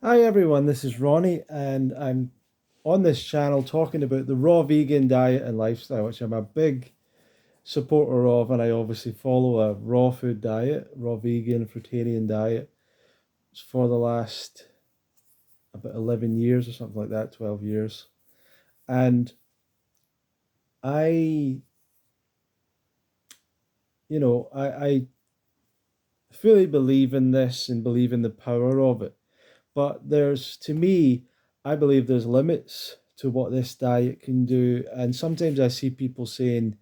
Hi everyone, this is Ronnie, and I'm on this channel talking about the raw vegan diet and lifestyle, which I'm a big supporter of, and I obviously follow a raw food diet, raw vegan, fruitarian diet for the last about 11 years or something like that, 12 years. And I, I fully believe in this and believe in the power of it. But to me, I believe there's limits to what this diet can do. And sometimes I see people saying,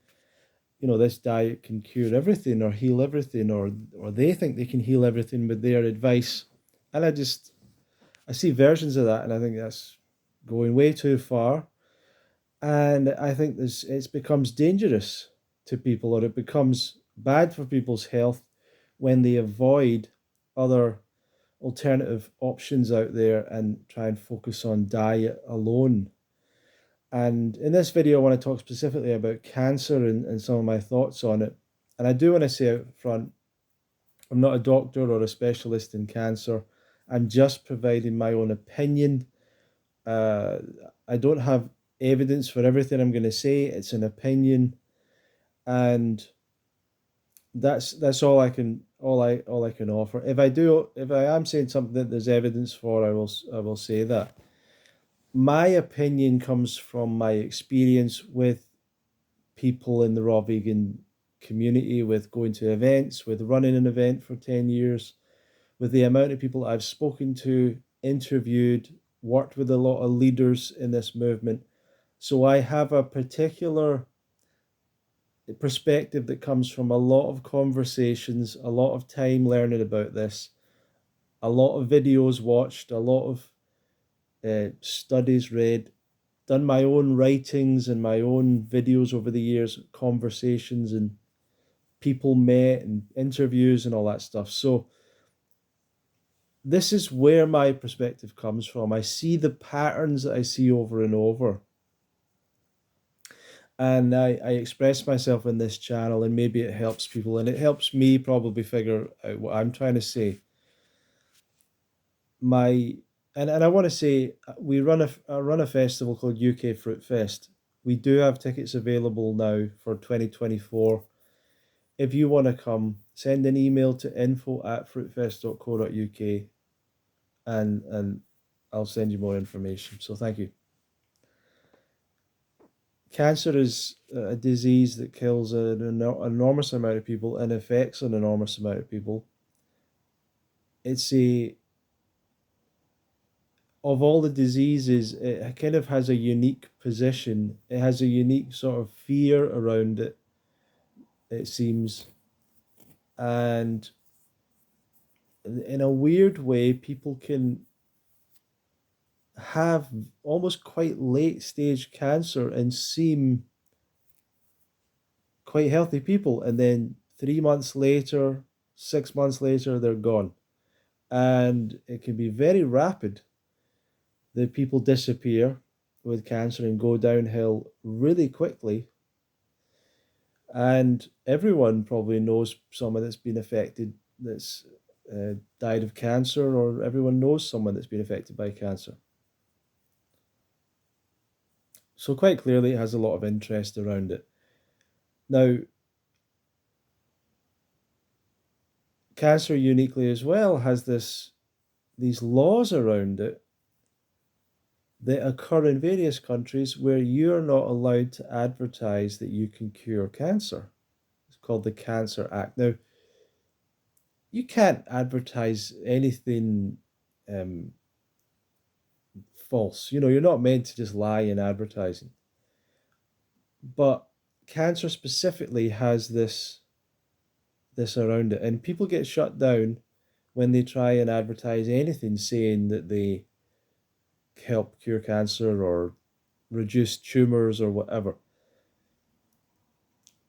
this diet can cure everything or heal everything, or they think they can heal everything with their advice. And I see versions of that, and I think that's going way too far. And I think this it becomes dangerous to people, or it becomes bad for people's health when they avoid other alternative options out there and try and focus on diet alone. And in this video, I want to talk specifically about cancer and some of my thoughts on it. And I do want to say out front, I'm not a doctor or a specialist in cancer. I'm just providing my own opinion. Uh, I don't have evidence for everything I'm going to say. It's an opinion, and that's all I can offer. If I am saying something that there's evidence for, I will say that. My opinion comes from my experience with people in the raw vegan community, with going to events, with running an event for 10 years, with the amount of people I've spoken to, interviewed, worked with a lot of leaders in this movement. So I have a particular perspective that comes from a lot of conversations, a lot of time learning about this, a lot of videos watched, a lot of studies read, done my own writings and my own videos over the years, conversations and people met and interviews and all that stuff. So this is where my perspective comes from. I see the patterns that I see over and over. And I express myself in this channel, and maybe it helps people, and it helps me probably figure out what I'm trying to say. My and I want to say I run a festival called UK Fruitfest. We do have tickets available now for 2024. If you want to come, send an email to info@fruitfest.co.uk, and I'll send you more information. So thank you. Cancer is a disease that kills an enormous amount of people and affects an enormous amount of people. It's a Of all the diseases, it kind of has a unique position. It has a unique sort of fear around it, it seems. And in a weird way, people can have almost quite late stage cancer and seem quite healthy people. And then 3 months later, 6 months later, they're gone. And it can be very rapid. The people disappear with cancer and go downhill really quickly. And everyone probably knows someone that's been affected, that's died of cancer, or everyone knows someone that's been affected by cancer. So quite clearly, it has a lot of interest around it. Now, cancer uniquely as well has these laws around it that occur in various countries where you're not allowed to advertise that you can cure cancer. It's called the Cancer Act. Now, you can't advertise anything false. You're not meant to just lie in advertising. But cancer specifically has this around it, and people get shut down when they try and advertise anything saying that they help cure cancer or reduce tumors or whatever.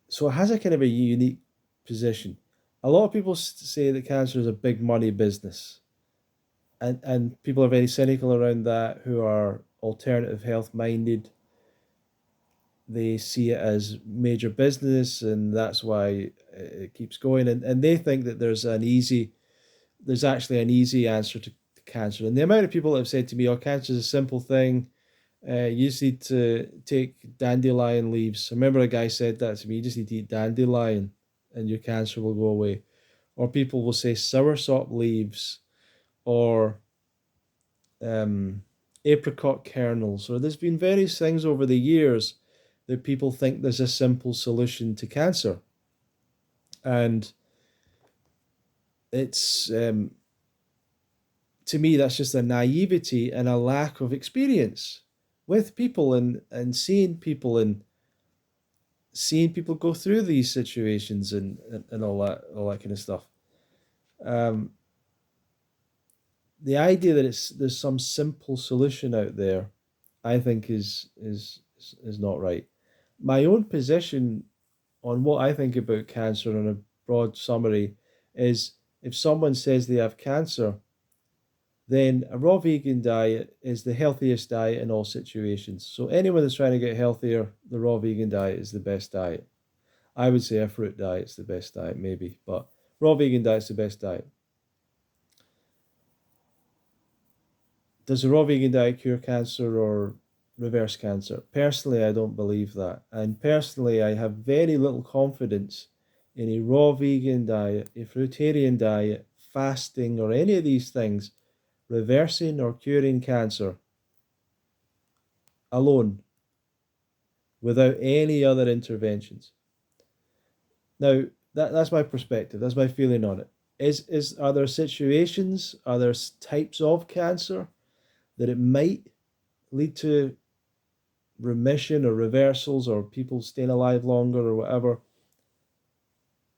So it has a kind of a unique position. A lot of people say that cancer is a big money business, and people are very cynical around that who are alternative health minded. They see it as major business, and that's why it keeps going. And they think that there's actually an easy answer to cancer. And the amount of people that have said to me, oh, cancer is a simple thing. You just need to take dandelion leaves. I remember a guy said that to me, you just need to eat dandelion and your cancer will go away. Or people will say soursop leaves or apricot kernels. Or there's been various things over the years that people think there's a simple solution to cancer. And it's to me, that's just a naivety and a lack of experience with people and seeing people go through these situations and all that kind of stuff. Um, the idea that there's some simple solution out there, I think is not right. My own position on what I think about cancer in a broad summary is if someone says they have cancer, then a raw vegan diet is the healthiest diet in all situations. So anyone that's trying to get healthier, the raw vegan diet is the best diet. I would say a fruit diet's the best diet, maybe, but raw vegan diet's the best diet. Does a raw vegan diet cure cancer or reverse cancer? Personally, I don't believe that. And personally, I have very little confidence in a raw vegan diet, a fruitarian diet, fasting, or any of these things reversing or curing cancer alone without any other interventions. Now, that's my perspective. That's my feeling on it. Are there situations, are there types of cancer that it might lead to remission or reversals or people staying alive longer or whatever?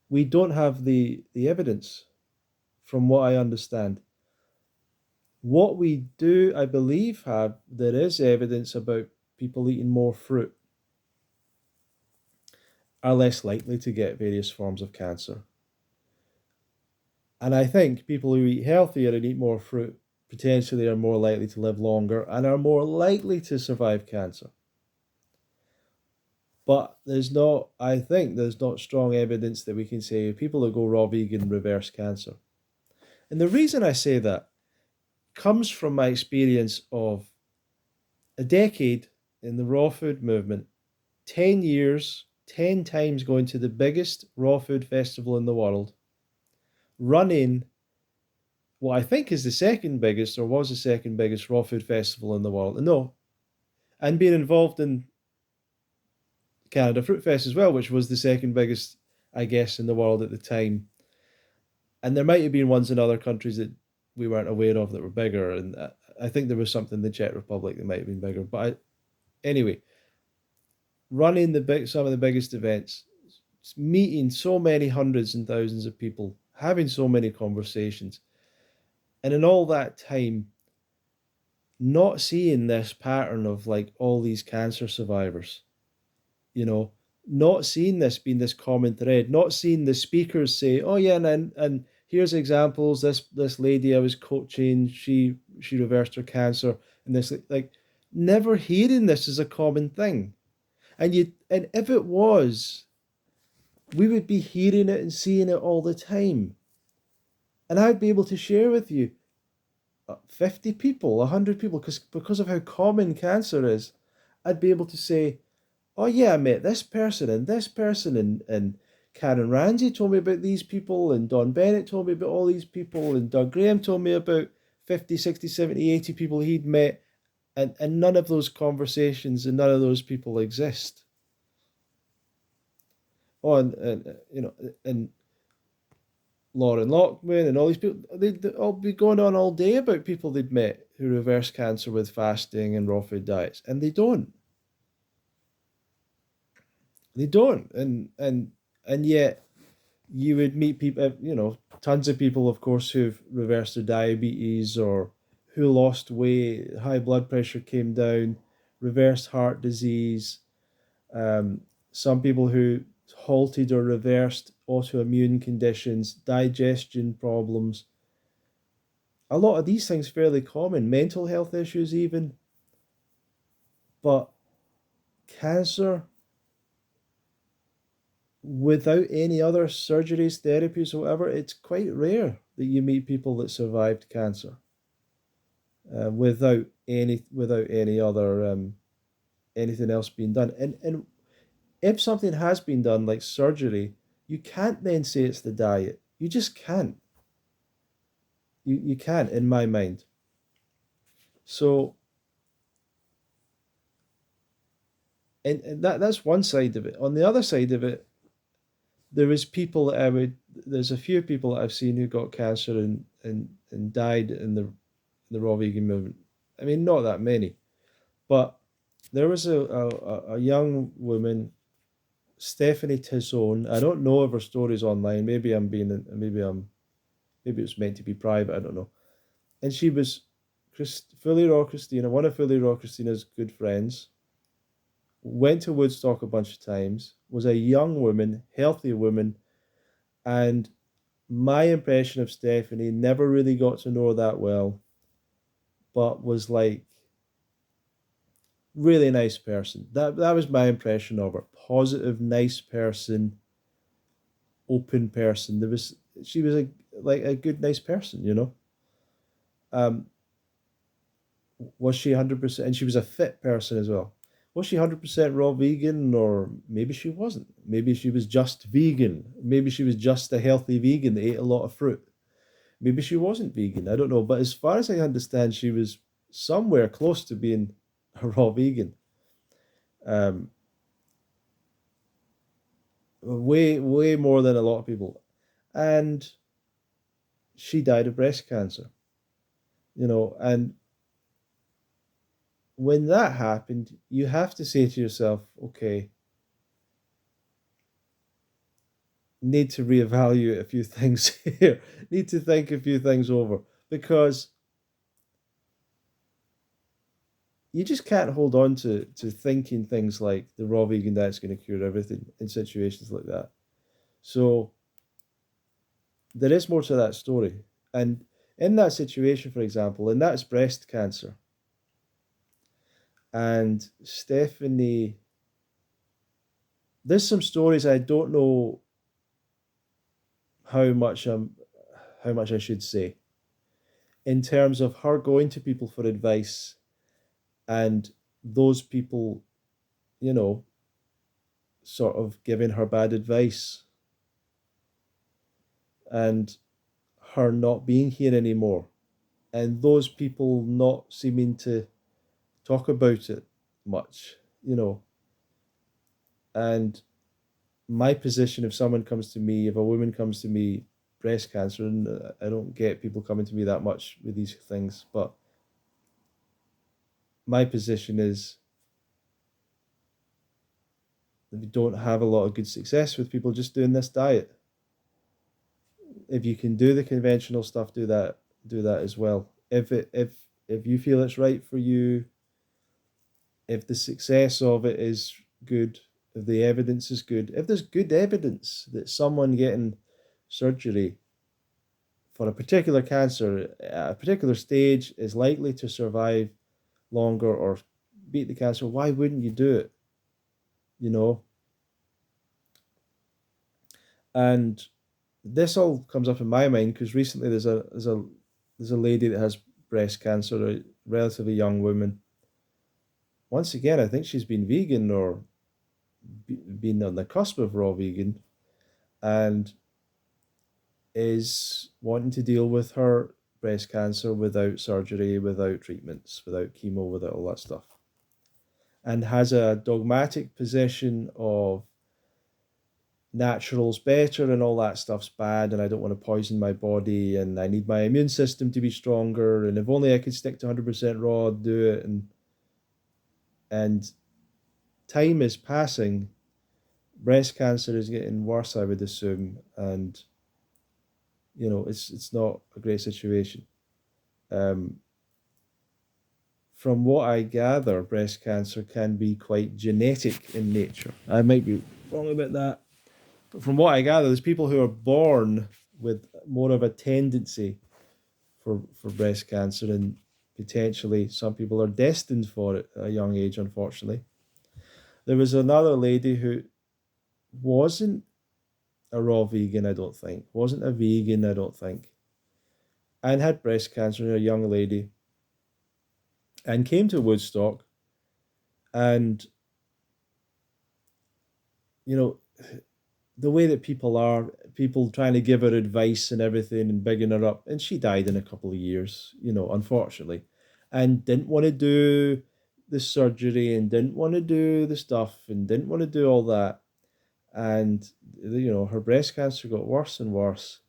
We don't have the evidence from what I understand. What we do, I believe, there is evidence about people eating more fruit are less likely to get various forms of cancer. And I think people who eat healthier and eat more fruit potentially are more likely to live longer and are more likely to survive cancer. But I think there's not strong evidence that we can say people that go raw vegan reverse cancer. And the reason I say that comes from my experience of a decade in the raw food movement, 10 years, 10 times going to the biggest raw food festival in the world, running what I think is the second biggest or was the second biggest raw food festival in the world. No, and being involved in Canada Fruit Fest as well, which was the second biggest, I guess, in the world at the time. And there might have been ones in other countries that we weren't aware of that were bigger. And I think there was something in the Czech Republic that might have been bigger. But anyway, running some of the biggest events, meeting so many hundreds and thousands of people, having so many conversations. And in all that time, not seeing this pattern of like all these cancer survivors, not seeing this being this common thread, not seeing the speakers say, oh yeah, and here's examples, this lady I was coaching, she reversed her cancer, and this like never hearing this as a common thing. And if it was, we would be hearing it and seeing it all the time. And I'd be able to share with you 50 people, 100 people, because of how common cancer is. I'd be able to say, oh yeah, I met this person and this person, and Karen Ramsey told me about these people, and Don Bennett told me about all these people, and Doug Graham told me about 50, 60, 70, 80 people he'd met, and none of those conversations and none of those people exist. Oh, and Lauren Lockman and all these people, they'd all be going on all day about people they'd met who reverse cancer with fasting and raw food diets, and they don't. They don't, and yet you would meet people, tons of people, of course, who've reversed their diabetes or who lost weight, high blood pressure came down, reversed heart disease. Some people who halted or reversed autoimmune conditions, digestion problems. A lot of these things fairly common, mental health issues even. But cancer, without any other surgeries, therapies, or whatever, it's quite rare that you meet people that survived cancer. without any other anything else being done. And if something has been done, like surgery, you can't then say it's the diet. You just can't. You can't, in my mind. So, and that's one side of it. On the other side of it, there is people that I would. There's a few people that I've seen who got cancer and died in the raw vegan movement. I mean, not that many, but there was a young woman, Stephanie Tizone. I don't know if her story's online. Maybe it's meant to be private. I don't know. And she was Fully Raw Christina, one of Fully Raw Christina's good friends. Went to Woodstock a bunch of times. Was a young woman, healthy woman, and my impression of Stephanie, never really got to know her that well, but was like really nice person. That was my impression of her. Positive, nice person, open person. She was a good, nice person, you know. Um, was she 100%? And she was a fit person as well. Was she 100% raw vegan, or maybe she wasn't? Maybe she was just vegan. Maybe she was just a healthy vegan that ate a lot of fruit. Maybe she wasn't vegan. I don't know. But as far as I understand, she was somewhere close to being a raw vegan. Um, way more than a lot of people. And she died of breast cancer, you know. And when that happened, you have to say to yourself, okay, need to reevaluate a few things here, need to think a few things over, because you just can't hold on to thinking things like the raw vegan diet's going to cure everything in situations like that. So there is more to that story. And in that situation, for example, and that's breast cancer, and Stephanie, there's some stories I don't know how much how much I should say in terms of her going to people for advice, and those people, you know, sort of giving her bad advice, and her not being here anymore, and those people not seeming to talk about it much, you know. And my position, if someone comes to me, if a woman comes to me, breast cancer, and I don't get people coming to me that much with these things, but my position is, if you don't have a lot of good success with people just doing this diet, if you can do the conventional stuff, do that as well. If you feel it's right for you, if the success of it is good, if the evidence is good, if there's good evidence that someone getting surgery for a particular cancer at a particular stage is likely to survive longer or beat the cancer, why wouldn't you do it? You know? And this all comes up in my mind because recently there's a lady that has breast cancer, a relatively young woman. Once again, I think she's been vegan or been on the cusp of raw vegan, and is wanting to deal with her breast cancer without surgery, without treatments, without chemo, without all that stuff, and has a dogmatic position of natural's better and all that stuff's bad, and I don't want to poison my body, and I need my immune system to be stronger, and if only I could stick to 100% raw, I'd do it. And time is passing, breast cancer is getting worse, I would assume, and you know, it's not a great situation. Um, from what I gather, breast cancer can be quite genetic in nature. I might be wrong about that, but from what I gather, there's people who are born with more of a tendency for breast cancer, and potentially some people are destined for it at a young age, unfortunately. There was another lady who wasn't a raw vegan, I don't think, wasn't a vegan, I don't think, and had breast cancer, a young lady. and came to Woodstock. And, you know, the way that people are, people trying to give her advice and everything and bigging her up. And she died in a couple of years, unfortunately, and didn't want to do the surgery and didn't want to do the stuff and didn't want to do all that. And, her breast cancer got worse and worse.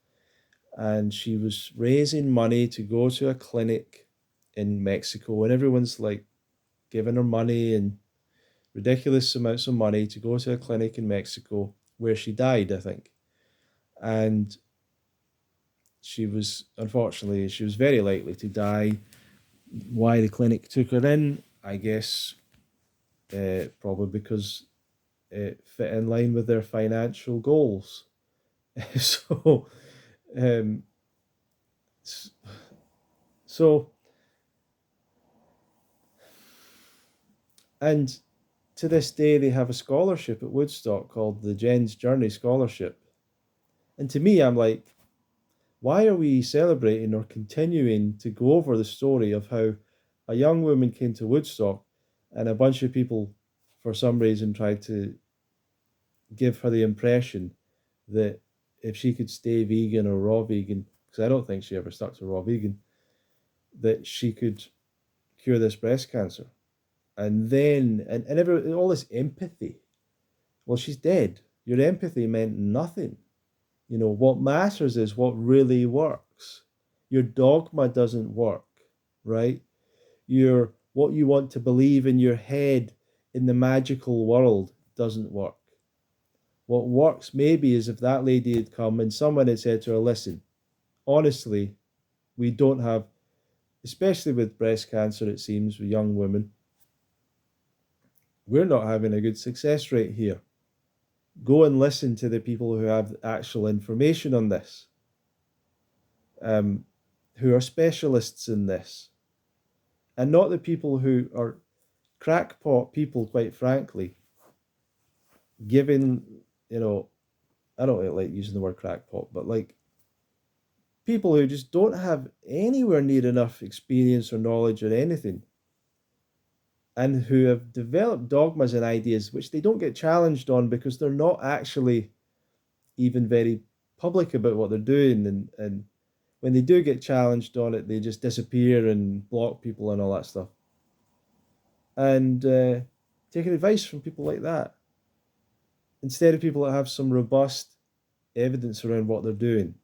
And she was raising money to go to a clinic in Mexico. And everyone's like giving her money and ridiculous amounts of money to go to a clinic in Mexico where she died, I think. And unfortunately, she was very likely to die. Why the clinic took her in, I guess, probably because it fit in line with their financial goals. so, um, so, and to this day, they have a scholarship at Woodstock called the Jen's Journey Scholarship. And to me, I'm like, why are we celebrating or continuing to go over the story of how a young woman came to Woodstock and a bunch of people, for some reason, tried to give her the impression that if she could stay vegan or raw vegan, because I don't think she ever stuck to raw vegan, that she could cure this breast cancer. And then, all this empathy. Well, she's dead. Your empathy meant nothing. What matters is what really works. Your dogma doesn't work, right? What you want to believe in your head in the magical world doesn't work. What works maybe is if that lady had come and someone had said to her, listen, honestly, we don't have, especially with breast cancer, it seems, with young women, we're not having a good success rate here. Go and listen to the people who have actual information on this, who are specialists in this, and not the people who are crackpot people, quite frankly, giving, I don't like using the word crackpot, but like people who just don't have anywhere near enough experience or knowledge or anything, and who have developed dogmas and ideas which they don't get challenged on because they're not actually even very public about what they're doing. And when they do get challenged on it, they just disappear and block people and all that stuff. And taking advice from people like that instead of people that have some robust evidence around what they're doing.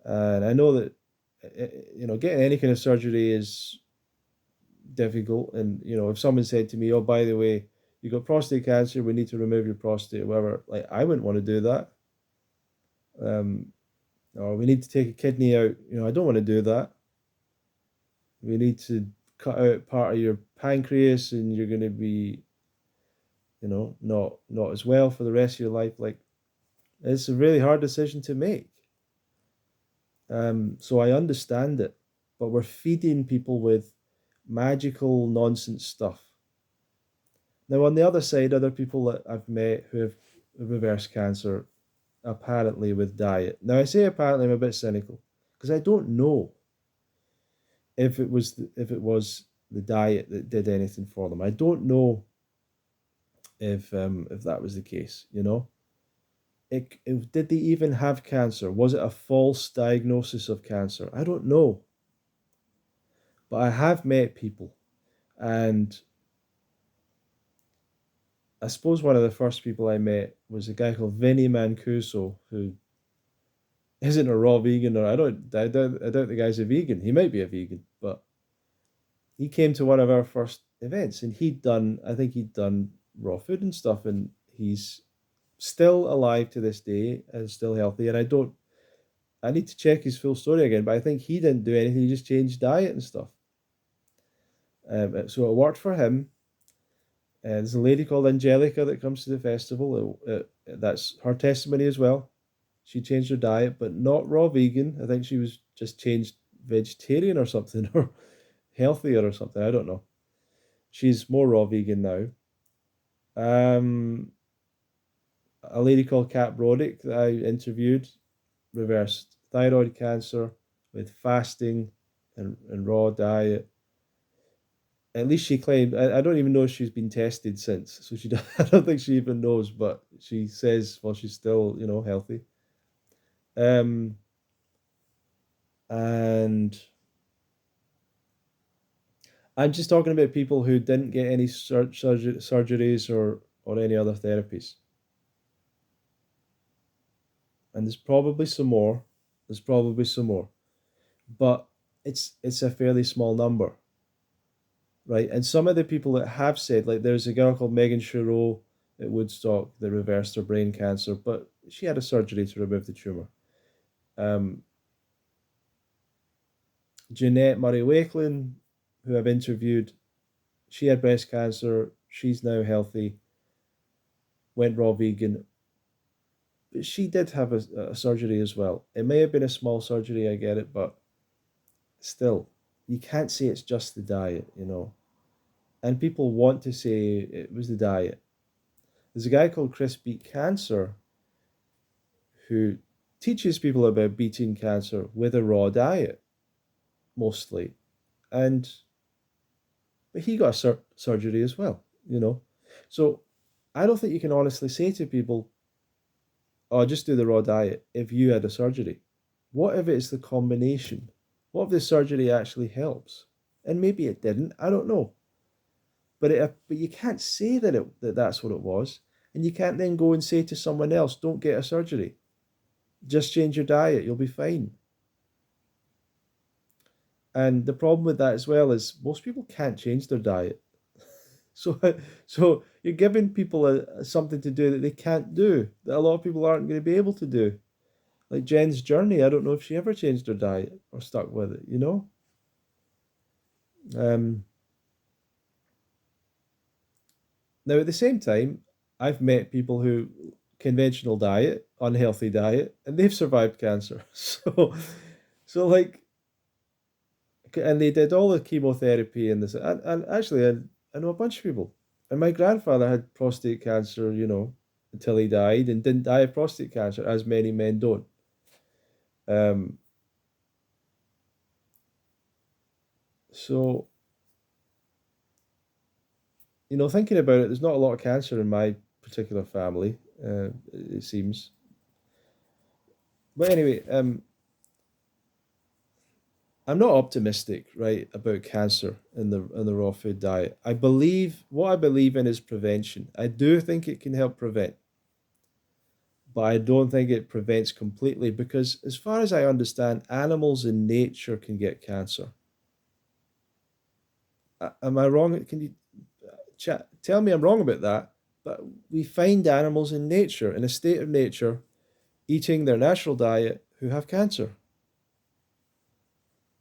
And I know that getting any kind of surgery is difficult. And if someone said to me, "Oh, by the way, you got prostate cancer, we need to remove your prostate," or whatever, like I wouldn't want to do that. Or we need to take a kidney out. I don't want to do that. We need to cut out part of your pancreas, and you're going to be, not as well for the rest of your life. Like it's a really hard decision to make. So I understand it, but we're feeding people with magical nonsense stuff. Now, on the other side, other people that I've met who have reversed cancer, apparently with diet. Now, I say apparently I'm a bit cynical because I don't know if it was the diet that did anything for them. I don't know if that was the case. Did they even have cancer? Was it a false diagnosis of cancer? I don't know. But I have met people, and I suppose one of the first people I met was a guy called Vinny Mancuso, who isn't a raw vegan, or I doubt the guy's a vegan. He might be a vegan, but he came to one of our first events, and I think he'd done raw food and stuff, and he's still alive to this day and still healthy. And I need to check his full story again, but I think he didn't do anything. He just changed diet and stuff. So it worked for him. There's a lady called Angelica that comes to the festival. That's her testimony as well. She changed her diet, but not raw vegan. I think she was just changed vegetarian or something, or healthier or something. I don't know. She's more raw vegan now. Um, a lady called Kat Brodick that I interviewed reversed thyroid cancer with fasting and raw diet. At least she claimed. I don't even know if she's been tested since, so she I don't think she even knows. But she says, well, she's still healthy. Um, and I'm just talking about people who didn't get any surgeries or any other therapies. And there's probably some more. There's probably some more, but it's a fairly small number, right? And some of the people that have said, like, there's a girl called Megan Shiro at Woodstock that reversed her brain cancer, but she had a surgery to remove the tumor. Um, Jeanette Murray Wakeland, who I've interviewed, she had breast cancer. She's now healthy. Went raw vegan. But she did have a surgery as well. It may have been a small surgery, I get it, but still, you can't say it's just the diet. And people want to say it was the diet. There's a guy called Chris Beat Cancer who teaches people about beating cancer with a raw diet, mostly. And but he got a surgery as well. So I don't think you can honestly say to people, oh, just do the raw diet if you had a surgery. What if it's the combination? What if the surgery actually helps? And maybe it didn't. I don't know. But you can't say that's what it was, and you can't then go and say to someone else, "Don't get a surgery. Just change your diet. You'll be fine." And the problem with that as well is most people can't change their diet. So so you're giving people something to do that they can't do, that a lot of people aren't going to be able to do. Like Jen's journey, I don't know if she ever changed her diet or stuck with it. Um, Now, at the same time, I've met people who conventional diet, unhealthy diet, and they've survived cancer. So and they did all the chemotherapy and this, and actually, I know a bunch of people. And my grandfather had prostate cancer, until he died, and didn't die of prostate cancer, as many men don't. Um, so, thinking about it, there's not a lot of cancer in my particular family, it seems. But anyway, I'm not optimistic, right, about cancer in the raw food diet. What I believe in is prevention. I do think it can help prevent, but I don't think it prevents completely because, as far as I understand, animals in nature can get cancer. Am I wrong? Can you tell me I'm wrong about that? But we find animals in nature, in a state of nature, eating their natural diet, who have cancer.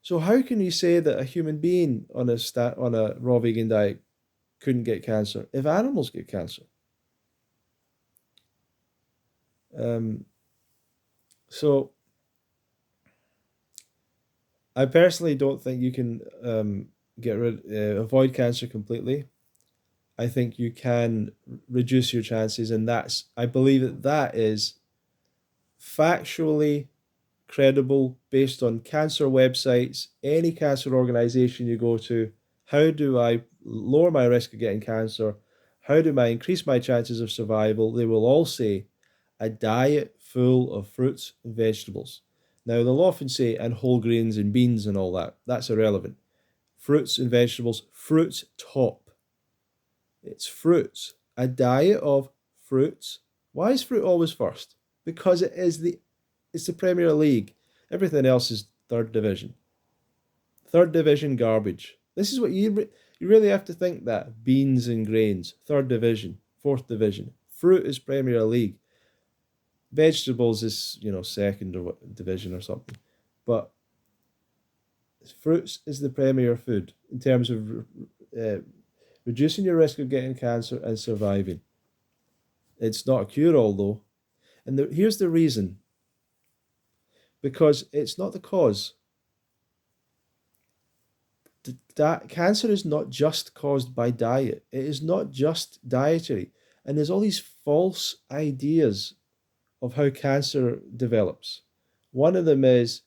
So how can you say that a human being on a raw vegan diet couldn't get cancer if animals get cancer? Um, so I personally don't think you can avoid cancer completely. I think you can reduce your chances, and I believe that is factually credible based on cancer websites, any cancer organization you go to. How do I lower my risk of getting cancer? How do I increase my chances of survival? They will all say a diet full of fruits and vegetables. Now, they'll often say, and whole grains and beans and all that. That's irrelevant. Fruits and vegetables, fruits top. It's fruits. A diet of fruits. Why is fruit always first? Because it's the Premier League. Everything else is third division. Third division garbage. This is what you really have to think that beans and grains, third division, fourth division. Fruit is Premier League. Vegetables is second or division or something. But fruits is the premier food in terms of reducing your risk of getting cancer and surviving. It's not a cure all though, and here's the reason: because it's not the cause. That cancer is not just caused by diet. It is not just dietary. And there's all these false ideas of how cancer develops. One of them is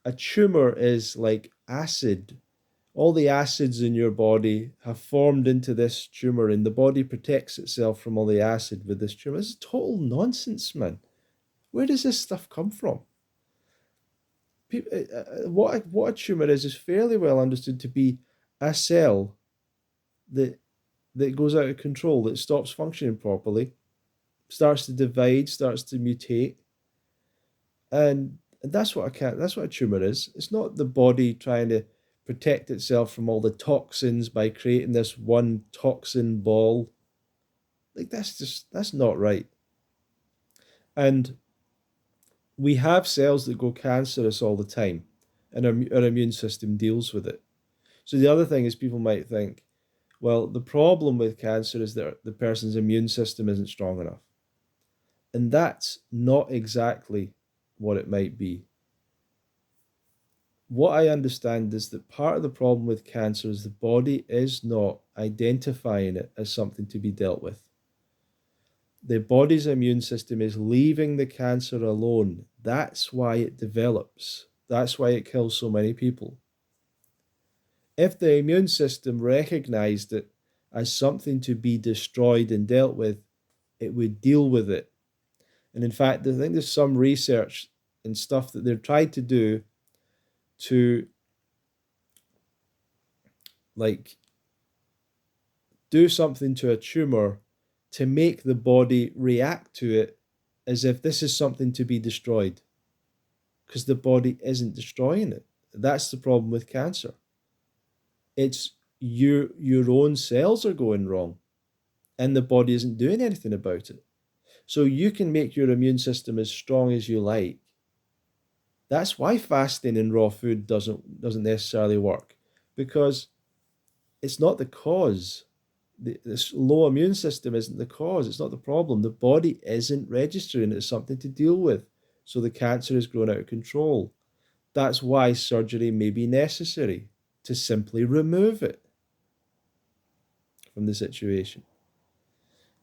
a tumor is like acid all the acids in your body have formed into this tumor, and the body protects itself from all the acid with this tumor. This is total nonsense, man. Where does this stuff come from? What a tumor is fairly well understood to be a cell that goes out of control, that stops functioning properly, starts to divide, starts to mutate, and that's what a tumor is. It's not the body trying to protect itself from all the toxins by creating this one toxin ball. Like that's not right. And we have cells that go cancerous all the time, and our immune system deals with it. So the other thing is, people might think, well, the problem with cancer is that the person's immune system isn't strong enough. And that's not exactly what it might be. What I understand is that part of the problem with cancer is the body is not identifying it as something to be dealt with. The body's immune system is leaving the cancer alone. That's why it develops. That's why it kills so many people. If the immune system recognized it as something to be destroyed and dealt with, it would deal with it. And in fact, I think there's some research and stuff that they've tried to do to like do something to a tumor to make the body react to it as if this is something to be destroyed, because the body isn't destroying it. That's the problem with cancer. It's your own cells are going wrong and the body isn't doing anything about it. So you can make your immune system as strong as you like. That's why fasting and raw food doesn't necessarily work, because it's not the cause. This low immune system isn't the cause. It's not the problem. The body isn't registering it as something to deal with. So the cancer is growing out of control. That's why surgery may be necessary, to simply remove it from the situation.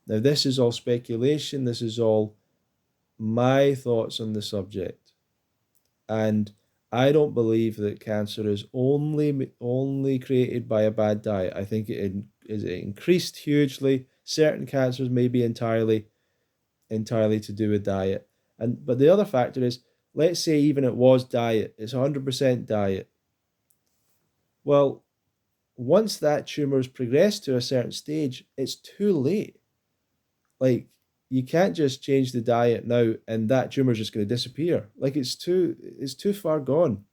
Now, this is all speculation. This is all my thoughts on the subject. And I don't believe that cancer is only created by a bad diet. I think it is increased hugely. Certain cancers may be entirely to do with diet. But the other factor is, let's say even it was diet, it's 100% diet. Well, once that tumor's progressed to a certain stage, it's too late. Like, you can't just change the diet now and that tumor's just going to disappear. Like, it's too far gone.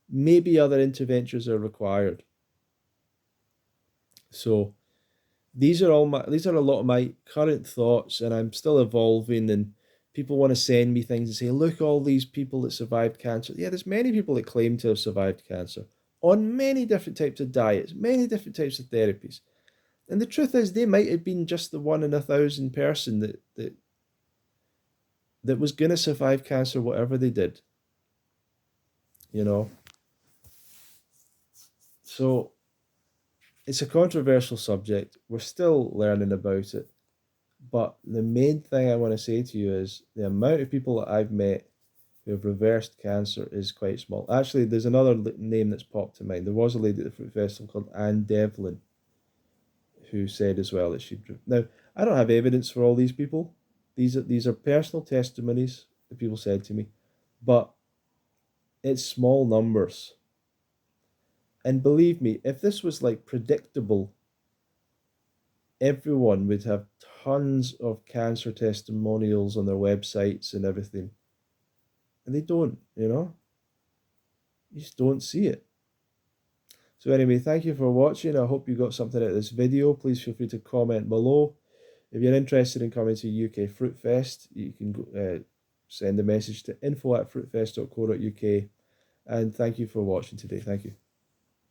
Maybe other interventions are required. So these are a lot of my current thoughts, and I'm still evolving, and people want to send me things and say, look, all these people that survived cancer. Yeah, there's many people that claim to have survived cancer on many different types of diets, many different types of therapies. And the truth is, they might have been just the 1 in 1,000 person that was going to survive cancer, whatever they did. You know? So it's a controversial subject. We're still learning about it. But the main thing I want to say to you is the amount of people that I've met who have reversed cancer is quite small. Actually, there's another name that's popped to mind. There was a lady at the Fruit Festival called Anne Devlin who said as well that she'd... Now, I don't have evidence for all these people. These are personal testimonies that people said to me. But it's small numbers. And believe me, if this was like predictable, everyone would have tons of cancer testimonials on their websites and everything. And they don't, you know? You just don't see it. So anyway, thank you for watching. I hope you got something out of this video. Please feel free to comment below. If you're interested in coming to UK Fruitfest, you can go, send a message to info@fruitfest.co.uk. And thank you for watching today. Thank you.